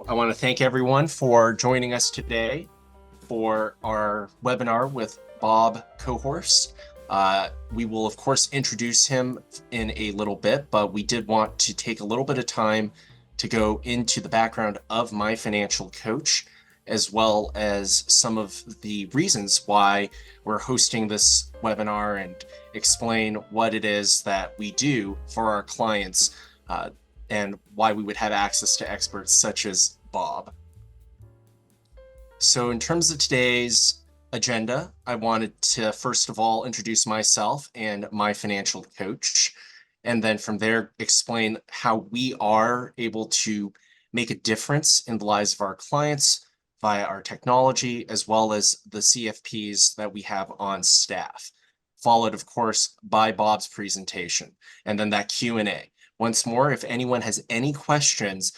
I want to thank everyone for joining us today for our webinar with Bob Cohorse. We will, of course, introduce him in a little bit, but we did want to take a little bit of time to go into the background of my financial coach, as well as some of the reasons why we're hosting this webinar and explain what it is that we do for our clients and why we would have access to experts such as Bob. So in terms of today's agenda, I wanted to first of all introduce myself and my financial coach, and then from there explain how we are able to make a difference in the lives of our clients via our technology, as well as the CFPs that we have on staff, followed of course by Bob's presentation, and then that Q&A. Once more, if anyone has any questions,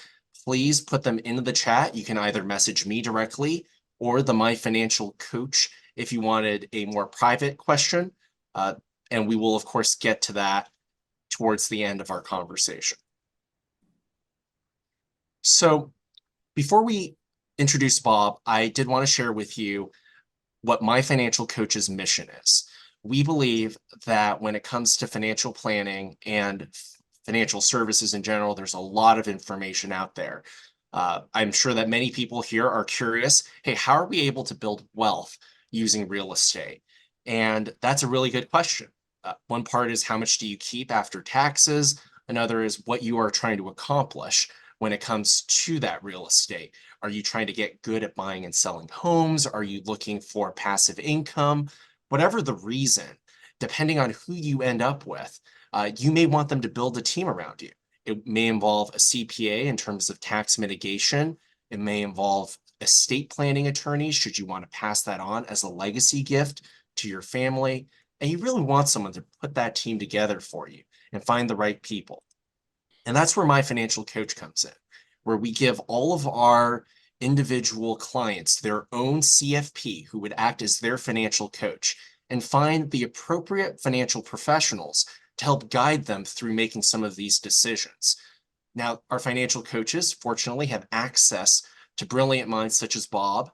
please put them into the chat. You can either message me directly or the My Financial Coach if you wanted a more private question. And we will, of course, get to that towards the end of our conversation. So before we introduce Bob, I did want to share with you what My Financial Coach's mission is. We believe that when it comes to financial planning and financial services in general, there's a lot of information out there. I'm sure that many people here are curious, hey, how are we able to build wealth using real estate? And that's a really good question. One part is how much do you keep after taxes? Another is what you are trying to accomplish when it comes to that real estate. Are you trying to get good at buying and selling homes? Are you looking for passive income? Whatever the reason, depending on who you end up with, you may want them to build a team around you. It may involve a CPA in terms of tax mitigation. It may involve estate planning attorneys, should you want to pass that on as a legacy gift to your family. And you really want someone to put that team together for you and find the right people. And that's where my financial coach comes in, where we give all of our individual clients their own CFP who would act as their financial coach and find the appropriate financial professionals to help guide them through making some of these decisions. Now, our financial coaches, fortunately, have access to brilliant minds such as Bob,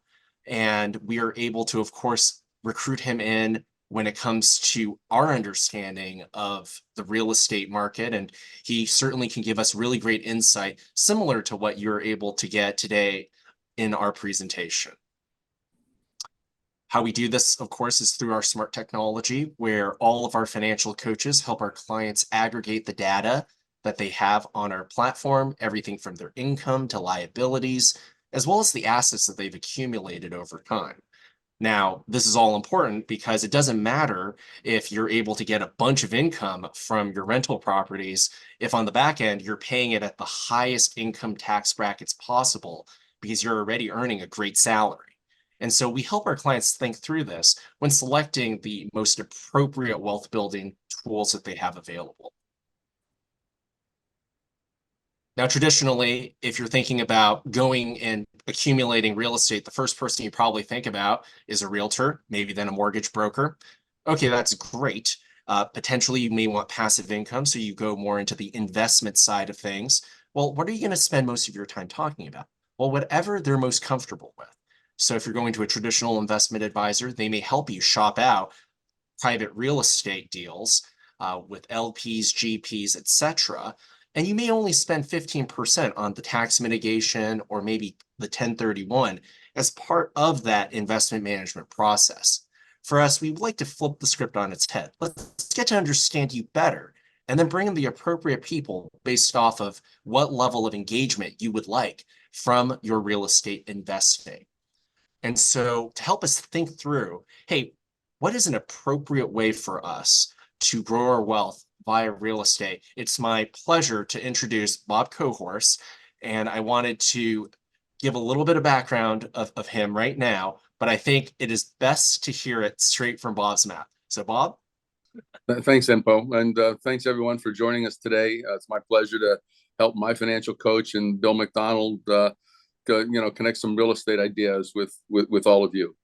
and we are able to, of course, recruit him in when it comes to our understanding of the real estate market. And he certainly can give us really great insight, similar to what you're able to get today in our presentation. How we do this, of course, is through our smart technology, where all of our financial coaches help our clients aggregate the data that they have on our platform, everything from their income to liabilities, as well as the assets that they've accumulated over time. Now, this is all important because it doesn't matter if you're able to get a bunch of income from your rental properties, if on the back end you're paying it at the highest income tax brackets possible because you're already earning a great salary. And so we help our clients think through this when selecting the most appropriate wealth building tools that they have available. Now, traditionally, if you're thinking about going and accumulating real estate, the first person you probably think about is a realtor, maybe then a mortgage broker. Okay, that's great. Potentially, you may want passive income, so you go more into the investment side of things. Well, what are you going to spend most of your time talking about? Well, whatever they're most comfortable with. So if you're going to a traditional investment advisor, they may help you shop out private real estate deals with LPs, GPs, etc. And you may only spend 15% on the tax mitigation or maybe the 1031 as part of that investment management process. For us, we would like to flip the script on its head. Let's get to understand you better and then bring in the appropriate people based off of what level of engagement you would like from your real estate investing. And so to help us think through, hey, what is an appropriate way for us to grow our wealth via real estate? It's my pleasure to introduce Bob Cohorse, and I wanted to give a little bit of background of him right now, but I think it is best to hear it straight from Bob's mouth. So Bob? Thanks, Empo, and thanks everyone for joining us today. It's my pleasure to help my financial coach and Bill McDonald, connect some real estate ideas with all of you.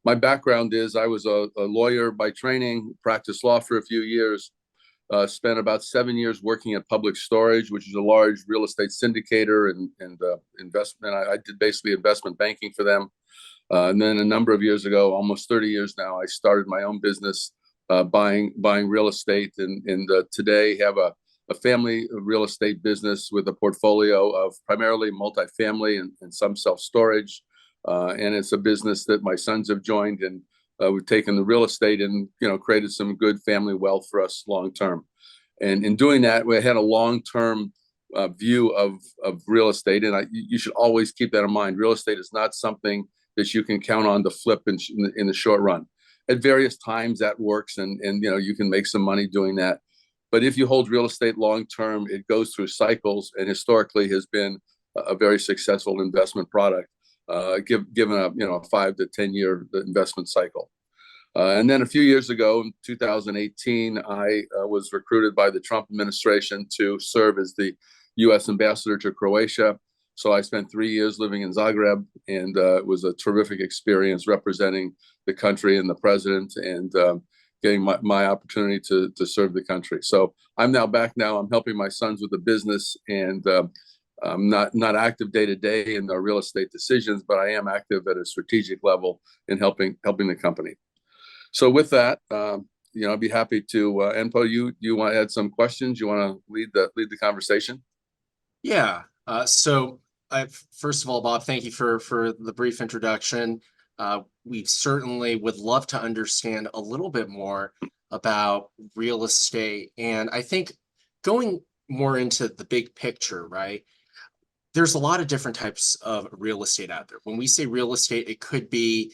My background is I was a lawyer by training, practiced law for a few years, Spent about 7 years working at Public Storage, which is a large real estate syndicator and investment. I did basically investment banking for them. And then a number of years ago, almost 30 years now, I started my own business, buying real estate, and today have a family real estate business with a portfolio of primarily multifamily and some self-storage. And it's a business that my sons have joined, and we've taken the real estate and created some good family wealth for us long term. And in doing that, we had a long term view of real estate, and you should always keep that in mind. Real estate is not something that you can count on to flip in the short run. At various times that works, and you can make some money doing that. But if you hold real estate long term, it goes through cycles, and historically has been a very successful investment product, given a 5 to 10 year investment cycle. And then a few years ago, in 2018, I was recruited by the Trump administration to serve as the U.S. ambassador to Croatia. So I spent 3 years living in Zagreb, and it was a terrific experience representing the country and the president, and getting my opportunity to serve the country. So I'm now back. Now I'm helping my sons with the business, and I'm not active day to day in the real estate decisions, but I am active at a strategic level in helping the company. So with that, I'd be happy to. Enpo, you want to add some questions? You want to lead the conversation? Yeah. So first of all, Bob, thank you for the brief introduction. We certainly would love to understand a little bit more about real estate. And I think going more into the big picture, right? There's a lot of different types of real estate out there. When we say real estate, it could be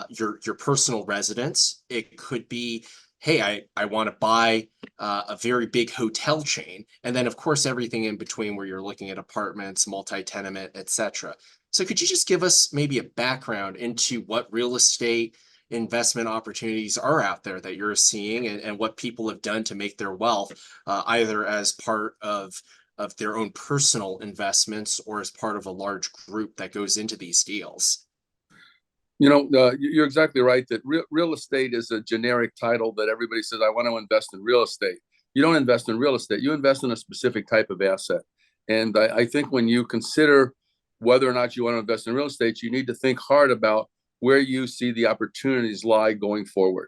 your personal residence. It could be, hey, I want to buy a very big hotel chain, and then of course everything in between where you're looking at apartments, multi-tenement, etc. So could you just give us maybe a background into what real estate investment opportunities are out there that you're seeing, and what people have done to make their wealth, either as part of their own personal investments or as part of a large group that goes into these deals? You're exactly right that real estate is a generic title that everybody says, I want to invest in real estate. You don't invest in real estate. You invest in a specific type of asset. And I think when you consider whether or not you want to invest in real estate, you need to think hard about where you see the opportunities lie going forward.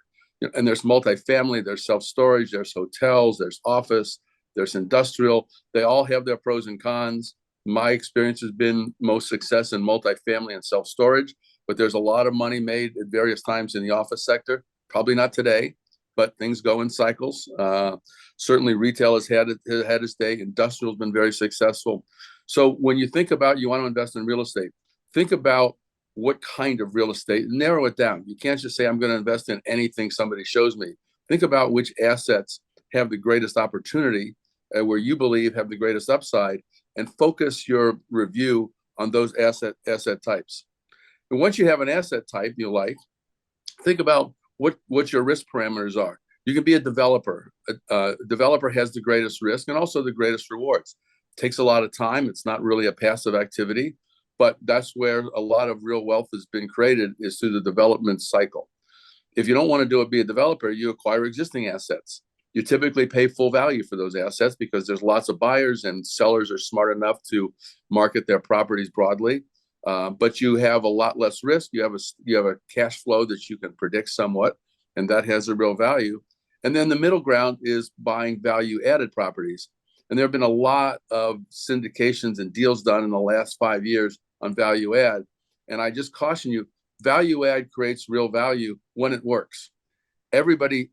And there's multifamily, there's self-storage, there's hotels, there's office, there's industrial. They all have their pros and cons. My experience has been most success in multifamily and self-storage, but there's a lot of money made at various times in the office sector. Probably not today, but things go in cycles. Certainly retail has had its day. Industrial has been very successful. So when you think about you want to invest in real estate, think about what kind of real estate, narrow it down. You can't just say, I'm going to invest in anything somebody shows me. Think about which assets have the greatest opportunity, where you believe have the greatest upside, and focus your review on those asset types. And once you have an asset type you like, think about what your risk parameters are. You can be a developer. A developer has the greatest risk and also the greatest rewards. It takes a lot of time. It's not really a passive activity, but that's where a lot of real wealth has been created, is through the development cycle. If you don't want to be a developer, you acquire existing assets. You typically pay full value for those assets because there's lots of buyers, and sellers are smart enough to market their properties broadly. But you have a lot less risk. You have a cash flow that you can predict somewhat, and that has a real value. And then the middle ground is buying value-added properties. And there have been a lot of syndications and deals done in the last 5 years on value add. And I just caution you, value add creates real value when it works. Everybody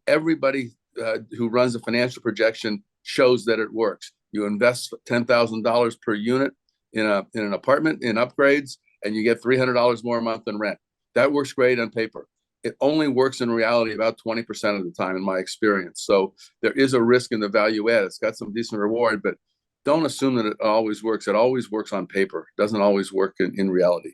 who runs a financial projection shows that it works. You invest $10,000 per unit in an apartment in upgrades, and you get $300 more a month in rent. That works great on paper. It only works in reality about 20% of the time, in my experience. So there is a risk in the value add. It's got some decent reward, but don't assume that it always works. It always works on paper. It doesn't always work in reality.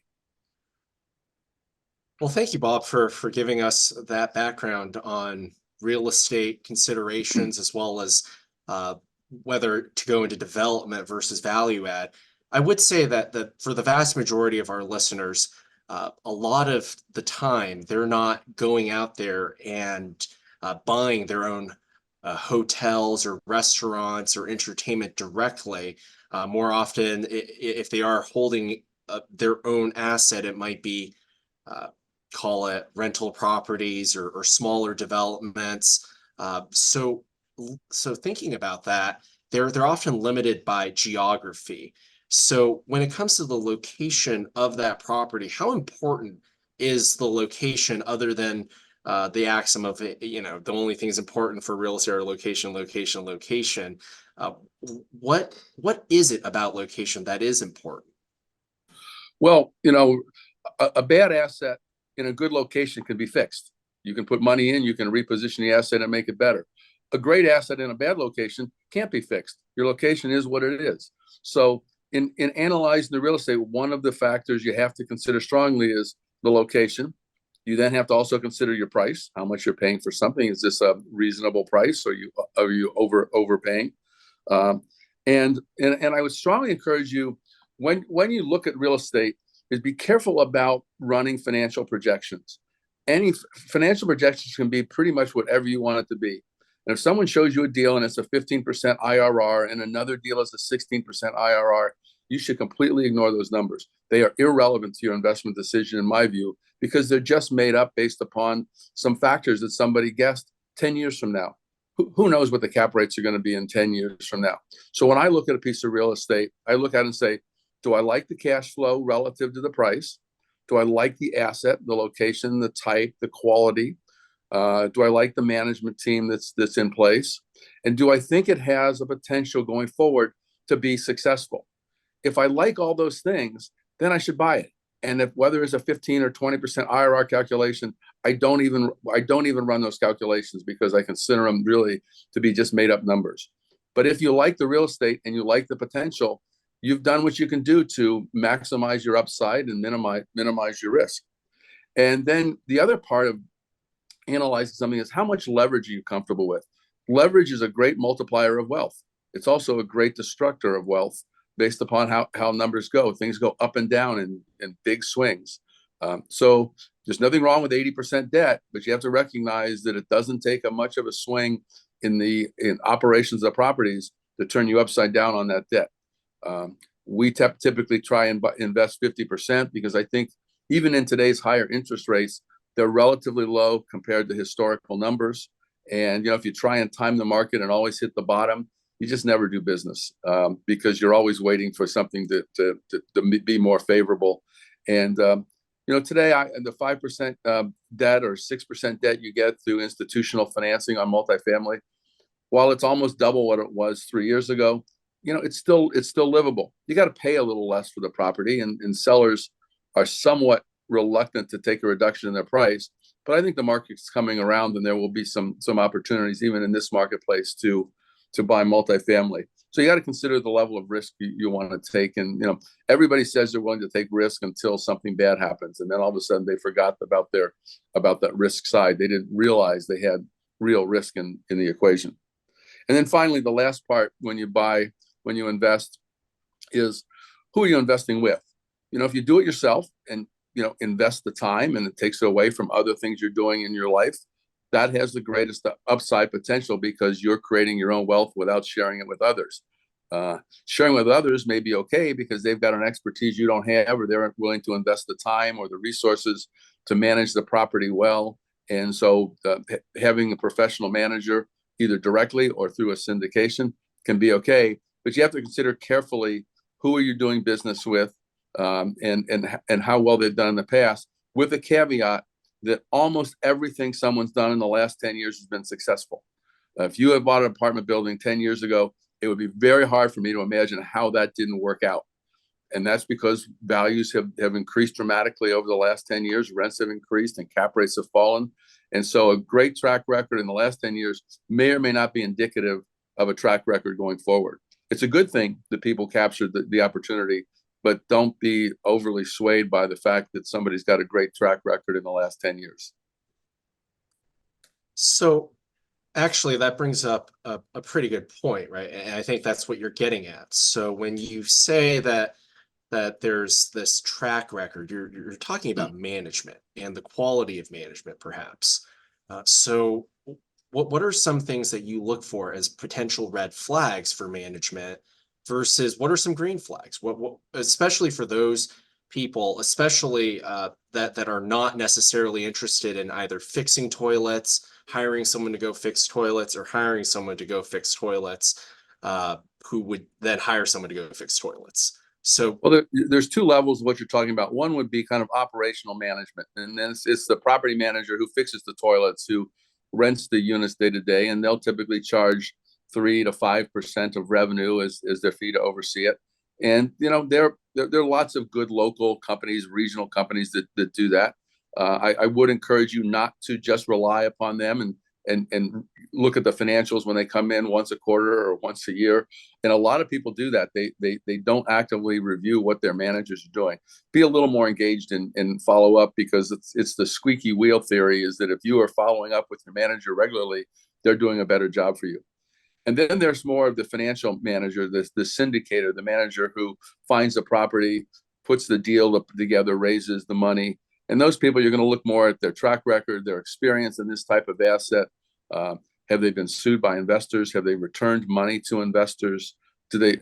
Well, thank you, Bob, for giving us that background on real estate considerations, as well as uh, whether to go into development versus value add. I would say that for the vast majority of our listeners, a lot of the time they're not going out there and buying their own hotels or restaurants or entertainment directly. More often, if they are holding their own asset, it might be uh, call it rental properties or smaller developments. So thinking about that, they're often limited by geography. So when it comes to the location of that property, how important is the location other than the axiom of the only things important for real estate are location, location, location. Uh, what is it about location that is important? Well, a bad asset in a good location can be fixed. You can put money in, you can reposition the asset and make it better. A great asset in a bad location can't be fixed. Your location is what it is. So, in analyzing the real estate, one of the factors you have to consider strongly is the location. You then have to also consider your price, how much you're paying for something. Is this a reasonable price, or are you overpaying? Um, and I would strongly encourage you, when you look at real estate, is be careful about running financial projections. Any financial projections can be pretty much whatever you want it to be. And if someone shows you a deal and it's a 15% IRR and another deal is a 16% IRR, you should completely ignore those numbers. They are irrelevant to your investment decision, in my view, because they're just made up based upon some factors that somebody guessed 10 years from now. Who knows what the cap rates are going to be in 10 years from now? So when I look at a piece of real estate, I look at it and say, do I like the cash flow relative to the price? Do I like the asset, the location, the type, the quality? Do I like the management team that's in place? And do I think it has a potential going forward to be successful? If I like all those things, then I should buy it. And if whether it's a 15 or 20% IRR calculation, I don't even run those calculations because I consider them really to be just made up numbers. But if you like the real estate and you like the potential, you've done what you can do to maximize your upside and minimize your risk. And then the other part of analyzing something is how much leverage are you comfortable with? Leverage is a great multiplier of wealth. It's also a great destructor of wealth based upon how numbers go. Things go up and down in big swings. So there's nothing wrong with 80% debt, but you have to recognize that it doesn't take a much of a swing in operations of properties to turn you upside down on that debt. We typically try and invest 50% because I think even in today's higher interest rates, they're relatively low compared to historical numbers. And if you try and time the market and always hit the bottom, you just never do business because you're always waiting for something to be more favorable. And today the 5% debt or 6% debt you get through institutional financing on multifamily, while it's almost double what it was 3 years ago, it's still livable. You got to pay a little less for the property, and sellers are somewhat reluctant to take a reduction in their price. But I think the market's coming around, and there will be some opportunities even in this marketplace to buy multifamily. So you got to consider the level of risk you want to take. And everybody says they're willing to take risk until something bad happens, and then all of a sudden they forgot about that risk side. They didn't realize they had real risk in the equation. And then finally, the last part when you invest is who are you investing with? If you do it yourself and invest the time and it takes away from other things you're doing in your life, that has the greatest upside potential because you're creating your own wealth without sharing it with others. Sharing with others may be okay because they've got an expertise you don't have, or they're willing to invest the time or the resources to manage the property well. And so having a professional manager, either directly or through a syndication, can be okay. But you have to consider carefully who are you doing business with, and how well they've done in the past, with a caveat that almost everything someone's done in the last 10 years has been successful. If you had bought an apartment building 10 years ago, it would be very hard for me to imagine how that didn't work out. And that's because values have increased dramatically over the last 10 years. Rents have increased and cap rates have fallen. And so a great track record in the last 10 years may or may not be indicative of a track record going forward. It's a good thing that people captured the opportunity, but don't be overly swayed by the fact that somebody's got a great track record in the last 10 years. So actually, that brings up a pretty good point, right? And I think that's what you're getting at. So when you say that there's this track record, you're talking about management and the quality of management, perhaps. So what are some things that you look for as potential red flags for management versus what are some green flags? What especially for those people, especially that are not necessarily interested in either fixing toilets, hiring someone to go fix toilets, or hiring someone to go fix toilets, uh, who would then hire someone to go fix toilets. So Well, there's two levels of what you're talking about. One would be kind of operational management, and then it's the property manager who fixes the toilets, who rents the units day to day, and they'll typically charge 3 to 5% of revenue as their fee to oversee it. And there are lots of good local companies, regional companies that do that. I would encourage you not to just rely upon them and look at the financials when they come in once a quarter or once a year. And a lot of people do that. They don't actively review what their managers are doing. Be a little more engaged in follow up, because it's the squeaky wheel theory, is that if you are following up with your manager regularly, they're doing a better job for you. And then there's more of the financial manager, the syndicator, the manager who finds a property, puts the deal together, raises the money. And those people, you're going to look more at their track record, their experience in this type of asset. Uh, have they been sued by investors? Have they returned money to investors? Do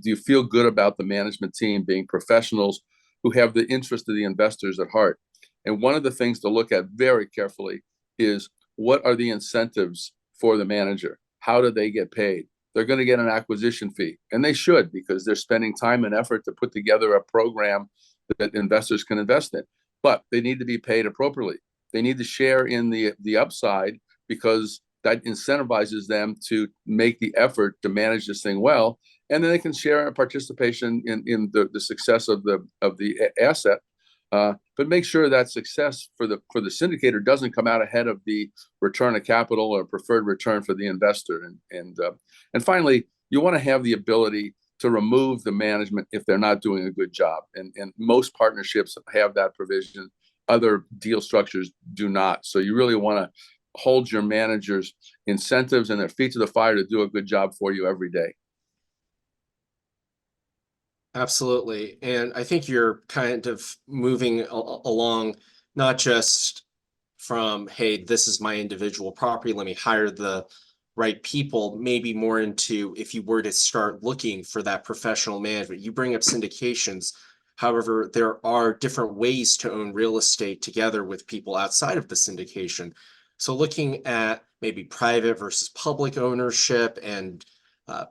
you feel good about the management team being professionals who have the interest of the investors at heart? And one of the things to look at very carefully is, what are the incentives for the manager? How do they get paid? They're going to get an acquisition fee, and they should, because they're spending time and effort to put together a program that investors can invest in. But they need to be paid appropriately. They need to share in the upside, because that incentivizes them to make the effort to manage this thing well, and then they can share a participation in the success of the asset. But make sure that success for the syndicator doesn't come out ahead of the return of capital or preferred return for the investor. And finally, you want to have the ability to remove the management if they're not doing a good job. And most partnerships have that provision. Other deal structures do not. So you really want to hold your managers' incentives and their feet to the fire to do a good job for you every day. absolutely. And I think you're kind of moving along, not just from, hey, this is my individual property, let me hire the right people, maybe more into if you were to start looking for that professional management. You bring up syndications. However, there are different ways to own real estate together with people outside of the syndication. So looking at maybe private versus public ownership and uh,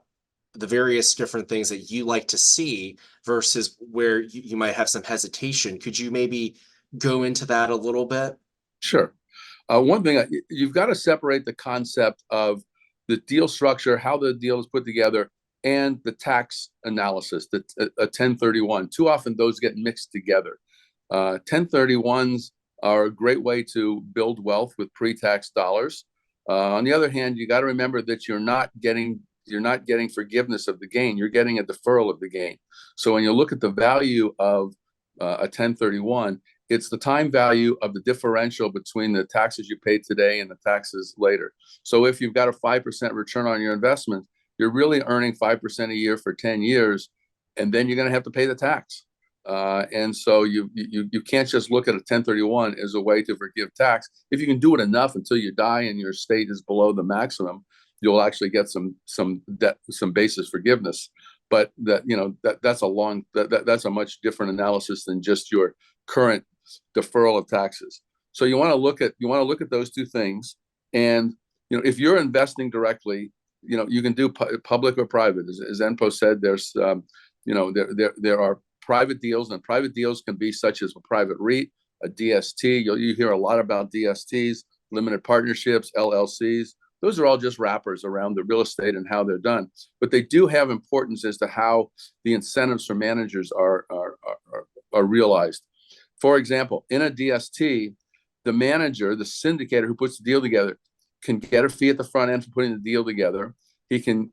the various different things that you like to see versus where you might have some hesitation. Could you maybe go into that a little bit? Sure. One thing, you've got to separate the concept of the deal structure, how the deal is put together, and the tax analysis, a 1031. Too often those get mixed together. 1031s are a great way to build wealth with pre-tax dollars. On the other hand, you got to remember that you're not getting forgiveness of the gain. You're getting a deferral of the gain. So when you look at the value of a 1031, it's the time value of the differential between the taxes you paid today and the taxes later. So if you've got a 5% return on your investment, you're really earning 5% a year for 10 years, and then you're going to have to pay the tax. And so you can't just look at a 1031 as a way to forgive tax. If you can do it enough until you die and your estate is below the maximum, you'll actually get some basis forgiveness. But that's a much different analysis than just your current deferral of taxes. So you want to look at those two things. And if you're investing directly, you can do public or private. As Enpo said, there are private deals, and private deals can be such as a private REIT, a DST. You hear a lot about DSTs, limited partnerships, LLCs. Those are all just wrappers around the real estate and how they're done. But they do have importance as to how the incentives for managers are realized. For example, in a DST, the manager, the syndicator who puts the deal together, can get a fee at the front end for putting the deal together. He can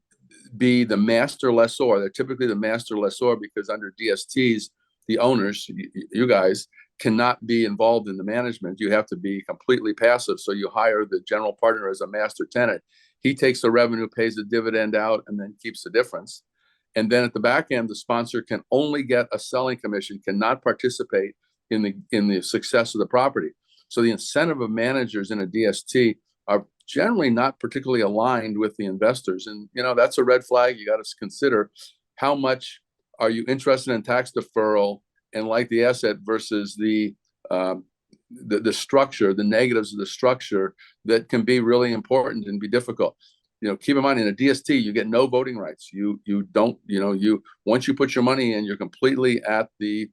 be the master lessor. They're typically the master lessor because under DSTs, the owners, you guys, cannot be involved in the management. You have to be completely passive. So you hire the general partner as a master tenant. He takes the revenue, pays the dividend out, and then keeps the difference. And then at the back end, the sponsor can only get a selling commission, cannot participate in the success of the property. So the incentive of managers in a DST are generally not particularly aligned with the investors. And, that's a red flag. You got to consider how much are you interested in tax deferral and like the asset versus um, the structure, the negatives of the structure that can be really important and be difficult. Keep in mind in a DST, you get no voting rights. You don't, once you put your money in, you're completely at the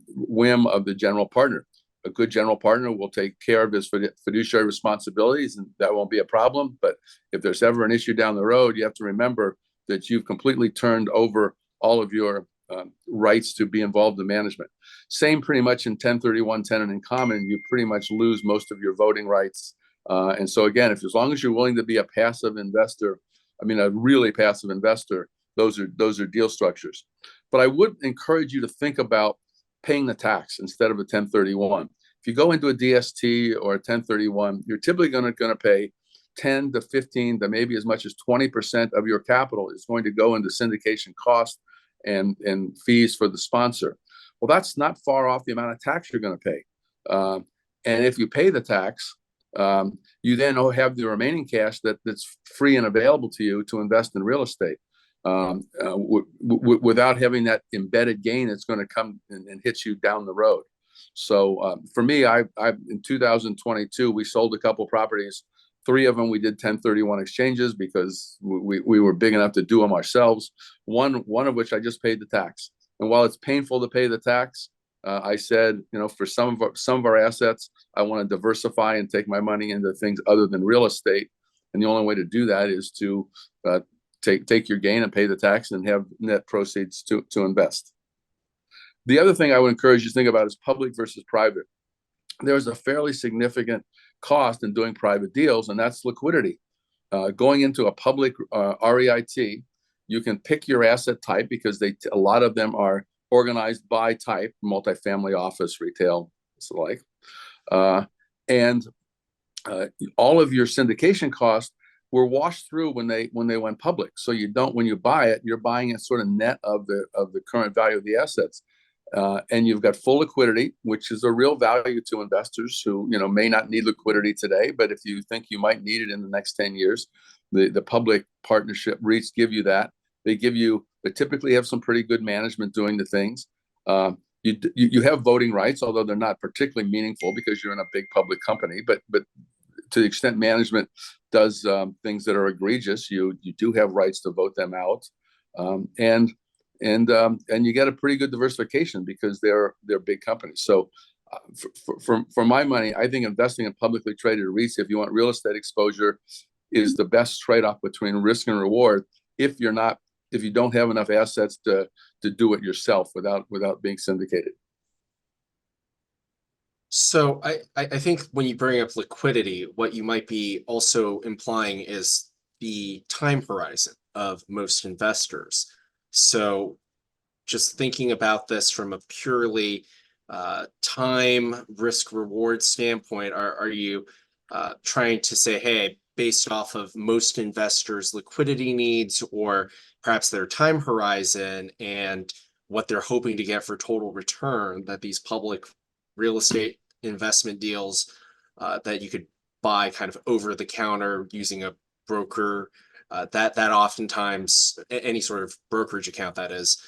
whim of the general partner. A good general partner will take care of his fiduciary responsibilities, and that won't be a problem. But if there's ever an issue down the road, you have to remember that you've completely turned over all of your rights to be involved in management. Same pretty much in 1031 tenant in common, you pretty much lose most of your voting rights. And so again, as long as you're willing to be a passive investor, a really passive investor, those are deal structures. But I would encourage you to think about paying the tax instead of a 1031. If you go into a DST or a 1031, you're typically going to pay 10 to 15 to maybe as much as 20% of your capital is going to go into syndication cost and fees for the sponsor. Well, that's not far off the amount of tax you're going to pay. And if you pay the tax, you then have the remaining cash that's free and available to you to invest in real estate without having that embedded gain that's going to come and hit you down the road. So for me, I in 2022, we sold a couple properties. 3 of them we did 1031 exchanges because we were big enough to do them ourselves. One of which I just paid the tax. And while it's painful to pay the tax, I said, for some of our assets, I want to diversify and take my money into things other than real estate. And the only way to do that is to take your gain and pay the tax and have net proceeds to invest. The other thing I would encourage you to think about is public versus private. There's a fairly significant cost in doing private deals, and that's liquidity. Going into a public REIT, you can pick your asset type because a lot of them are organized by type, multifamily, office, retail, so like, and all of your syndication costs were washed through when they went public. So when you buy it, you're buying it sort of net of the current value of the assets. And you've got full liquidity, which is a real value to investors who may not need liquidity today, but if you think you might need it in the next 10 years, the public partnership REITs give you that. They typically have some pretty good management doing the things. You have voting rights, although they're not particularly meaningful because you're in a big public company. But to the extent management does things that are egregious, you do have rights to vote them out. And you get a pretty good diversification because they're big companies. So for my money, I think investing in publicly traded REITs, if you want real estate exposure, is the best trade-off between risk and reward if you don't have enough assets to do it yourself without being syndicated. So I think when you bring up liquidity, what you might be also implying is the time horizon of most investors. So just thinking about this from a purely time risk reward standpoint, are you trying to say, hey, based off of most investors' liquidity needs or perhaps their time horizon and what they're hoping to get for total return, that these public real estate investment deals that you could buy kind of over the counter using a broker, that oftentimes any sort of brokerage account, that is,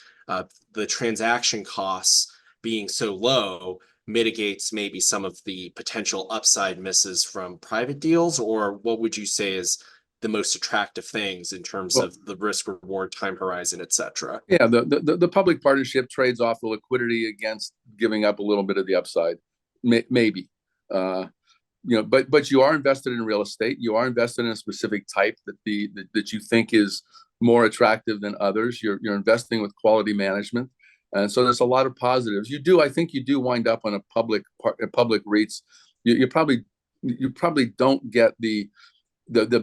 the transaction costs being so low mitigates maybe some of the potential upside misses from private deals? Or what would you say is the most attractive things in terms of the risk reward, time horizon, et cetera? Yeah, the public partnership trades off the liquidity against giving up a little bit of the upside, maybe. But you are invested in real estate. You are invested in a specific type that you think is more attractive than others. You're investing with quality management, and so there's a lot of positives. I think you do wind up on a public REITs. You probably don't get the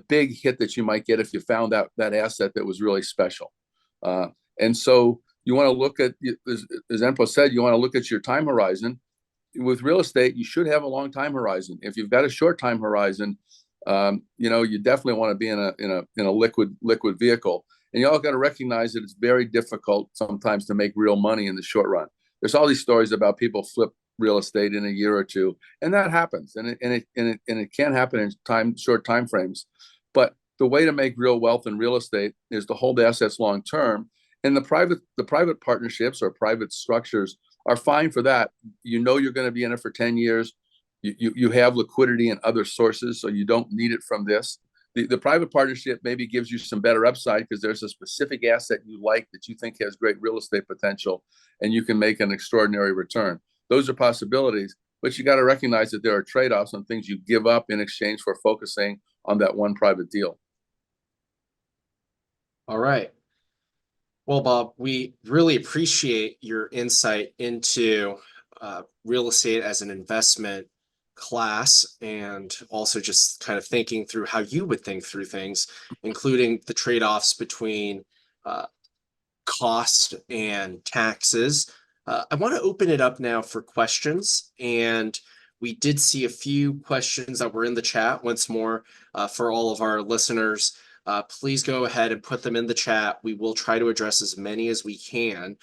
big hit that you might get if you found out that asset that was really special. And so you want to look at, as Enpo said, you want to look at your time horizon. With real estate, you should have a long time horizon. If you've got a short time horizon, you definitely want to be in a liquid vehicle. And you all got to recognize that it's very difficult sometimes to make real money in the short run. There's all these stories about people flip real estate in a year or two, and that happens, and it can happen in short time frames. But the way to make real wealth in real estate is to hold assets long term, and the private partnerships or private structures are fine for that. You know you're going to be in it for 10 years. You have liquidity in other sources, so you don't need it from this. The private partnership maybe gives you some better upside because there's a specific asset you like that you think has great real estate potential, and you can make an extraordinary return. Those are possibilities, but you got to recognize that there are trade-offs on things you give up in exchange for focusing on that one private deal. All right. Well, Bob, we really appreciate your insight into real estate as an investment class and also just kind of thinking through how you would think through things, including the trade-offs between uh, cost and taxes. I want to open it up now for questions. And we did see a few questions that were in the chat once more for all of our listeners. Please go ahead and put them in the chat. We will try to address as many as we can.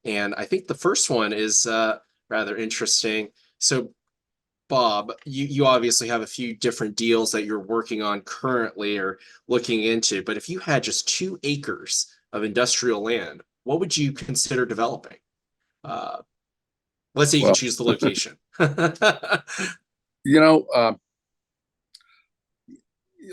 And I think the first one is rather interesting. So, Bob, you obviously have a few different deals that you're working on currently or looking into, but if you had just 2 acres of industrial land, what would you consider developing? Uh, let's say you could Well, choose the location. you know,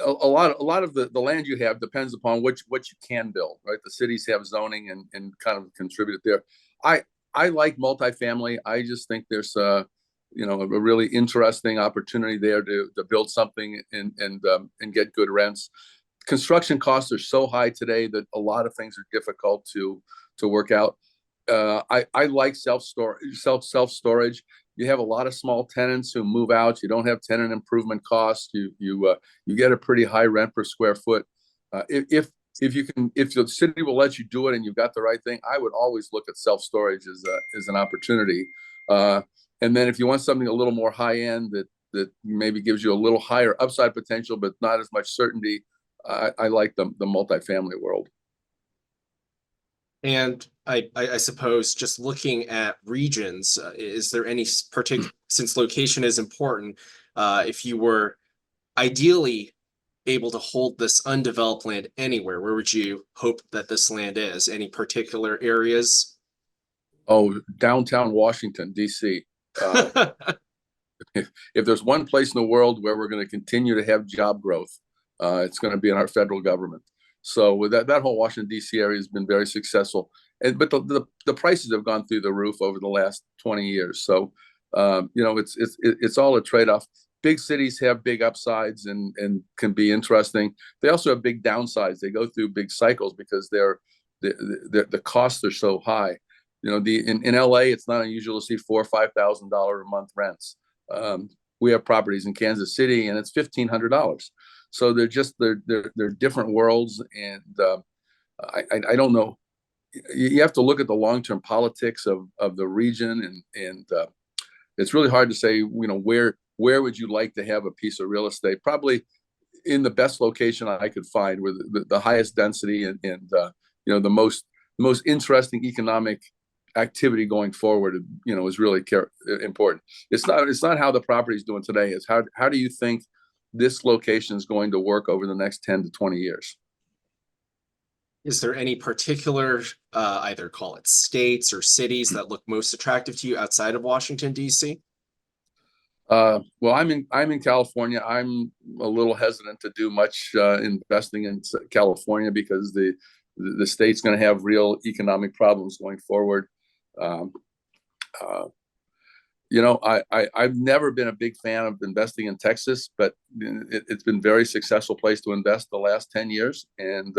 a lot of the land you have depends upon what you can build, right? The cities have zoning and kind of contributed there. I I like multifamily. I just think there's a really interesting opportunity there to build something and get good rents. Construction costs are so high today that a lot of things are difficult to work out. I like self storage. You have a lot of small tenants who move out. You don't have tenant improvement costs. You get a pretty high rent per square foot. If the city will let you do it and you've got the right thing, I would always look at self storage as an opportunity. Uh, and then if you want something a little more high end that maybe gives you a little higher upside potential but not as much certainty, I like the multifamily world. And I suppose just looking at regions, is there any particular, since location is important, if you were ideally able to hold this undeveloped land anywhere, where would you hope that this land is? Any particular areas? Oh, downtown Washington, D.C. Uh, if there's one place in the world where we're going to continue to have job growth, it's going to be in our federal government. So with that whole Washington D.C. area has been very successful, but the prices have gone through the roof over the last 20 years. So it's all a trade off. Big cities have big upsides and can be interesting. They also have big downsides. They go through big cycles because the costs are so high. In LA, it's not unusual to see $4,000 or $5,000 a month rents. We have properties in Kansas City, and it's $1,500. So they're different worlds, and I don't know. You have to look at the long term politics of the region, and it's really hard to say. Where would you like to have a piece of real estate? Probably in the best location I could find, with the highest density and the most interesting economic activity going forward, is really important. It's not how the property is doing today. It's how do you think this location is going to work over the next 10 to 20 years? Is there any particular, either call it states or cities that look most attractive to you outside of Washington, D.C.? Well, I'm in California. I'm a little hesitant to do much investing in California because the state's going to have real economic problems going forward. Um, uh, I've never been a big fan of investing in Texas, but it's been a very successful place to invest the last 10 years. And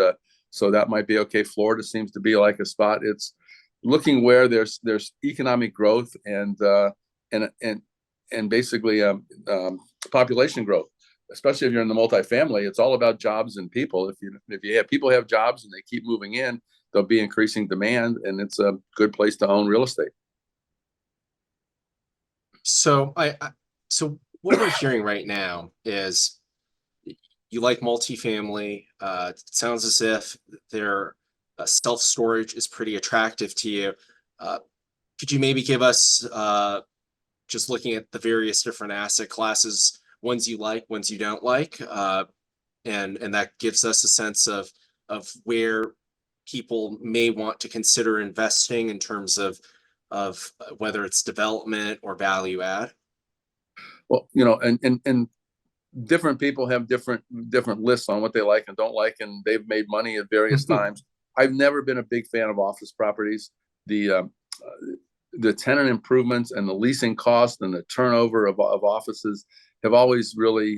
so that might be okay. Florida seems to be like a spot. It's looking where there's economic growth and and basically population growth. Especially if you're in the multifamily, it's all about jobs and people. If you have people have jobs and they keep moving in, there'll be increasing demand, and it's a good place to own real estate. So so what we're hearing right now is you like multifamily. It sounds as if their self-storage is pretty attractive to you. Uh, could you maybe give us just looking at the various different asset classes, ones you like, ones you don't like, and that gives us a sense of where people may want to consider investing in terms of whether it's development or value add. Well, and different people have different lists on what they like and don't like, and they've made money at various times. I've never been a big fan of office properties. The tenant improvements and the leasing cost and the turnover of offices have always really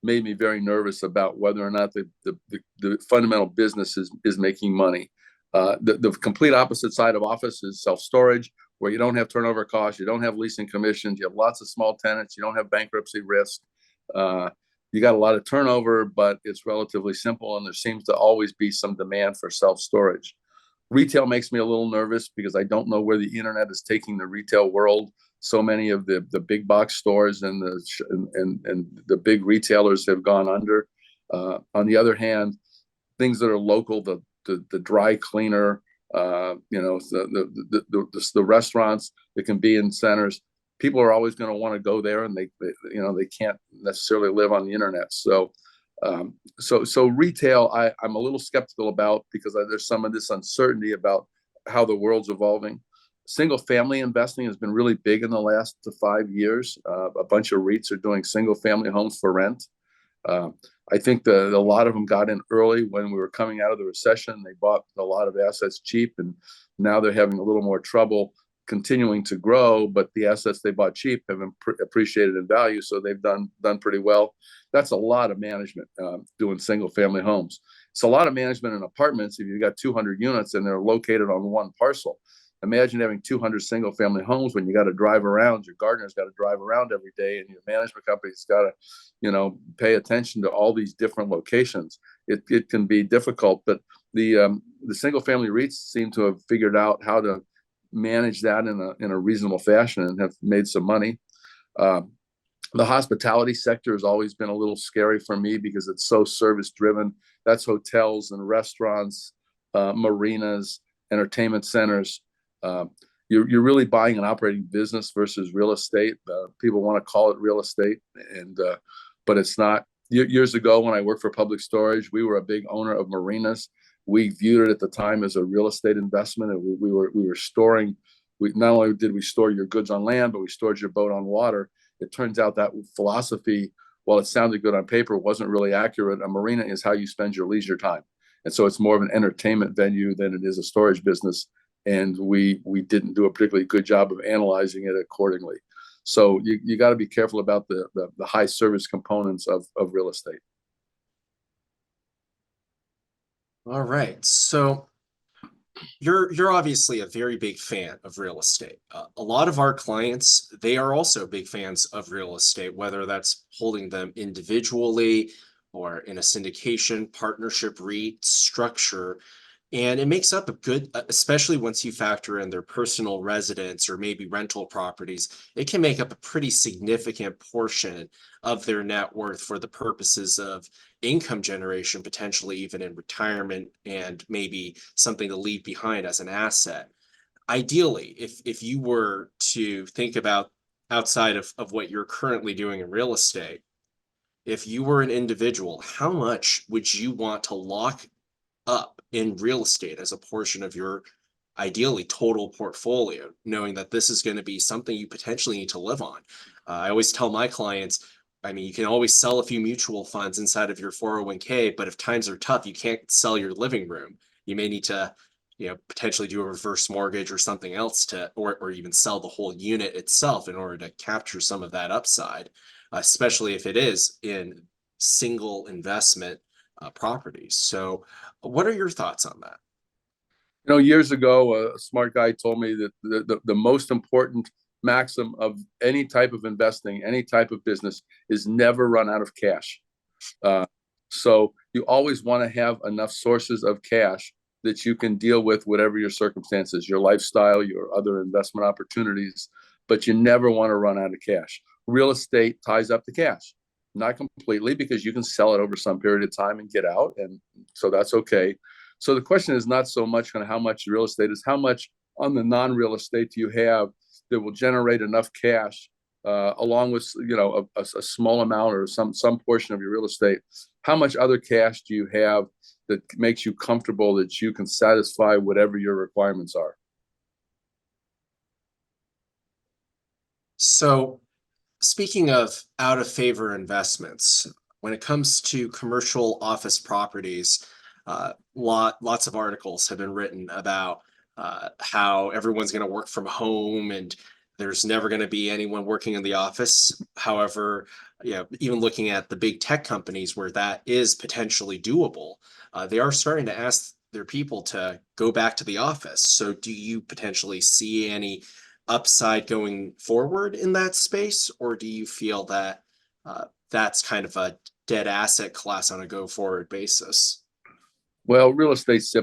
made me very nervous about whether or not the fundamental business is making money. The complete opposite side of office is self-storage, where you don't have turnover costs, you don't have leasing commissions, you have lots of small tenants, you don't have bankruptcy risk. Uh, you got a lot of turnover, but it's relatively simple, and there seems to always be some demand for self-storage. Retail makes me a little nervous because I don't know where the internet is taking the retail world. So many of the big box stores and the big retailers have gone under. On the other hand, things that are local, the dry cleaner, the restaurants that can be in centers, people are always going to want to go there, and they can't necessarily live on the internet. So retail, I'm a little skeptical about, because there's some of this uncertainty about how the world's evolving. Single family investing has been really big in the last 5 years. A bunch of REITs are doing single family homes for rent. Uh, I think a lot of them got in early when we were coming out of the recession. They bought a lot of assets cheap, and now they're having a little more trouble continuing to grow. But the assets they bought cheap have appreciated in value, so they've done pretty well. That's a lot of management doing single family homes. It's a lot of management in apartments if you've got 200 units and they're located on one parcel. Imagine having 200 single family homes when you got to drive around. Your gardener's got to drive around every day, and your management company's got to, pay attention to all these different locations. It can be difficult, but the single family REITs seem to have figured out how to manage that in a reasonable fashion and have made some money. The hospitality sector has always been a little scary for me because it's so service driven. That's hotels and restaurants, marinas, entertainment centers. You're really buying an operating business versus real estate. People want to call it real estate, but it's not. Years ago, when I worked for Public Storage, we were a big owner of marinas. We viewed it at the time as a real estate investment, and we were storing. We not only did we store your goods on land, but we stored your boat on water. It turns out that philosophy, while it sounded good on paper, wasn't really accurate. A marina is how you spend your leisure time, and so it's more of an entertainment venue than it is a storage business. And we didn't do a particularly good job of analyzing it accordingly. So you got to be careful about the high service components of real estate. All right. So you're obviously a very big fan of real estate. A lot of our clients, they are also big fans of real estate, whether that's holding them individually or in a syndication, partnership, REIT structure. And it makes up a good, especially once you factor in their personal residence or maybe rental properties, it can make up a pretty significant portion of their net worth for the purposes of income generation, potentially even in retirement and maybe something to leave behind as an asset. Ideally, if you were to think about outside of what you're currently doing in real estate, if you were an individual, how much would you want to lock up in real estate as a portion of your ideally total portfolio, knowing that this is going to be something you potentially need to live on? I always tell my clients, I mean, you can always sell a few mutual funds inside of your 401k, but if times are tough, you can't sell your living room. You may need to, potentially do a reverse mortgage or something else or even sell the whole unit itself in order to capture some of that upside, especially if it is in single investment properties. So, what are your thoughts on that? Years ago, a smart guy told me that the most important maxim of any type of investing, any type of business, is never run out of cash. Uh, so you always want to have enough sources of cash that you can deal with whatever your circumstances, your lifestyle, your other investment opportunities, but you never want to run out of cash. Real estate ties up the cash, not completely, because you can sell it over some period of time and get out, and so that's okay. So the question is not so much on how much real estate is, how much on the non-real estate do you have that will generate enough cash along with a small amount or some portion of your real estate, how much other cash do you have that makes you comfortable that you can satisfy whatever your requirements are? So, speaking of out of favor investments, when it comes to commercial office properties, lots of articles have been written about how everyone's going to work from home and there's never going to be anyone working in the office. However, even looking at the big tech companies where that is potentially doable, they are starting to ask their people to go back to the office. So, do you potentially see any upside going forward in that space, or do you feel that that's kind of a dead asset class on a go forward basis? Well, real estate's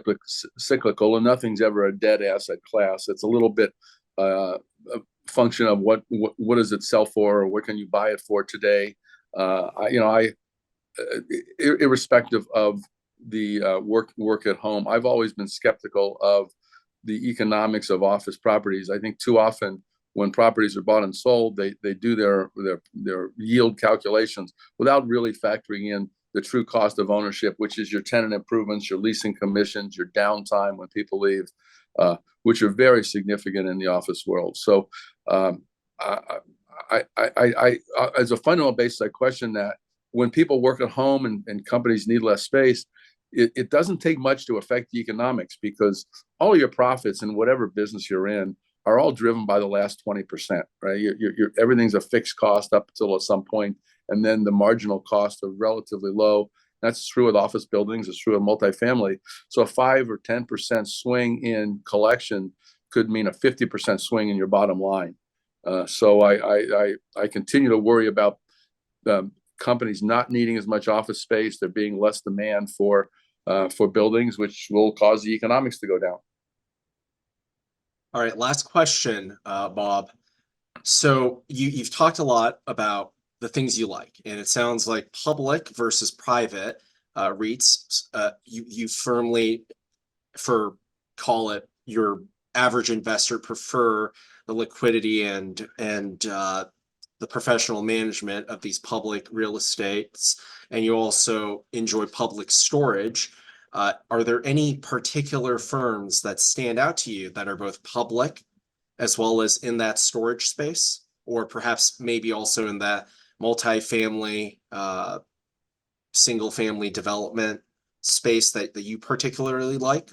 cyclical, and nothing's ever a dead asset class. It's a little bit a function of what does it sell for, or what can you buy it for today. I irrespective of the work at home, I've always been skeptical of the economics of office properties. I think too often when properties are bought and sold, they do their yield calculations without really factoring in the true cost of ownership, which is your tenant improvements, your leasing commissions, your downtime when people leave, which are very significant in the office world. So, I, as a fundamental basis, I question that when people work at home and companies need less space, it doesn't take much to affect the economics, because all your profits in whatever business you're in are all driven by the last 20%, right? Everything's a fixed cost up until at some point, and then the marginal costs are relatively low. That's true with office buildings. It's true with multifamily. So a 5 or 10% swing in collection could mean a 50% swing in your bottom line. So I continue to worry about companies not needing as much office space. There being less demand for buildings, which will cause the economics to go down. All right, last question, Bob. So you've talked a lot about the things you like, and it sounds like public versus private REITs. You firmly, for call it your average investor, prefer the liquidity and the professional management of these public real estates, and you also enjoy public storage. Are there any particular firms that stand out to you that are both public as well as in that storage space, or perhaps maybe also in that multifamily, single family development space that you particularly like?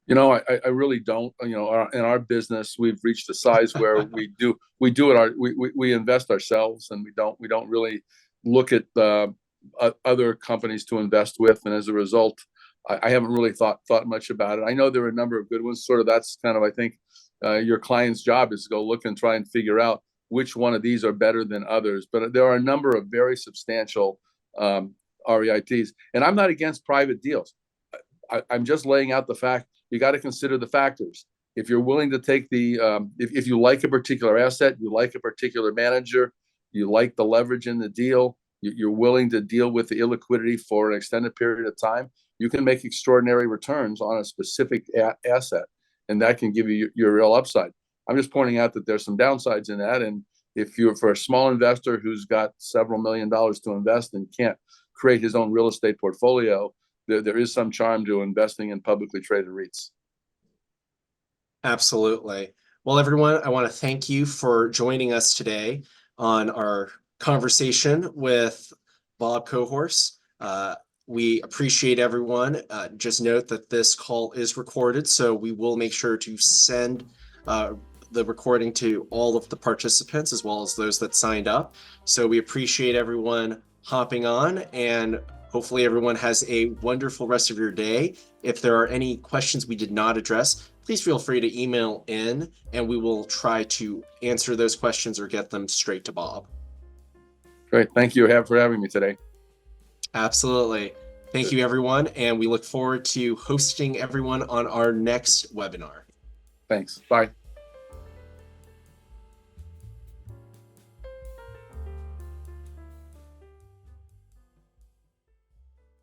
I really don't. In our business, we've reached a size where we invest ourselves, and we don't really look at other companies to invest with, and as a result, I haven't really thought much about it. I know there are a number of good ones. Sort of that's kind of, I think, your client's job is to go look and try and figure out which one of these are better than others. But there are a number of very substantial REITs, and I'm not against private deals. I'm just laying out the fact. You got to consider the factors. If you're willing to take if you like a particular asset, you like a particular manager, you like the leverage in the deal, you're willing to deal with the illiquidity for an extended period of time, you can make extraordinary returns on a specific asset, and that can give you your real upside. I'm just pointing out that there's some downsides in that, and if you're for a small investor who's got several $1 million to invest and can't create his own real estate portfolio, there is some charm to investing in publicly traded REITs. Absolutely. Well, everyone, I want to thank you for joining us today on our conversation with Bob Cohorse. We appreciate everyone. Just note that this call is recorded, so we will make sure to send the recording to all of the participants as well as those that signed up. So we appreciate everyone hopping on, and hopefully everyone has a wonderful rest of your day. If there are any questions we did not address, please feel free to email in and we will try to answer those questions or get them straight to Bob. Great. Thank you for having me today. Absolutely. Thank you, everyone. And we look forward to hosting everyone on our next webinar. Thanks. Bye.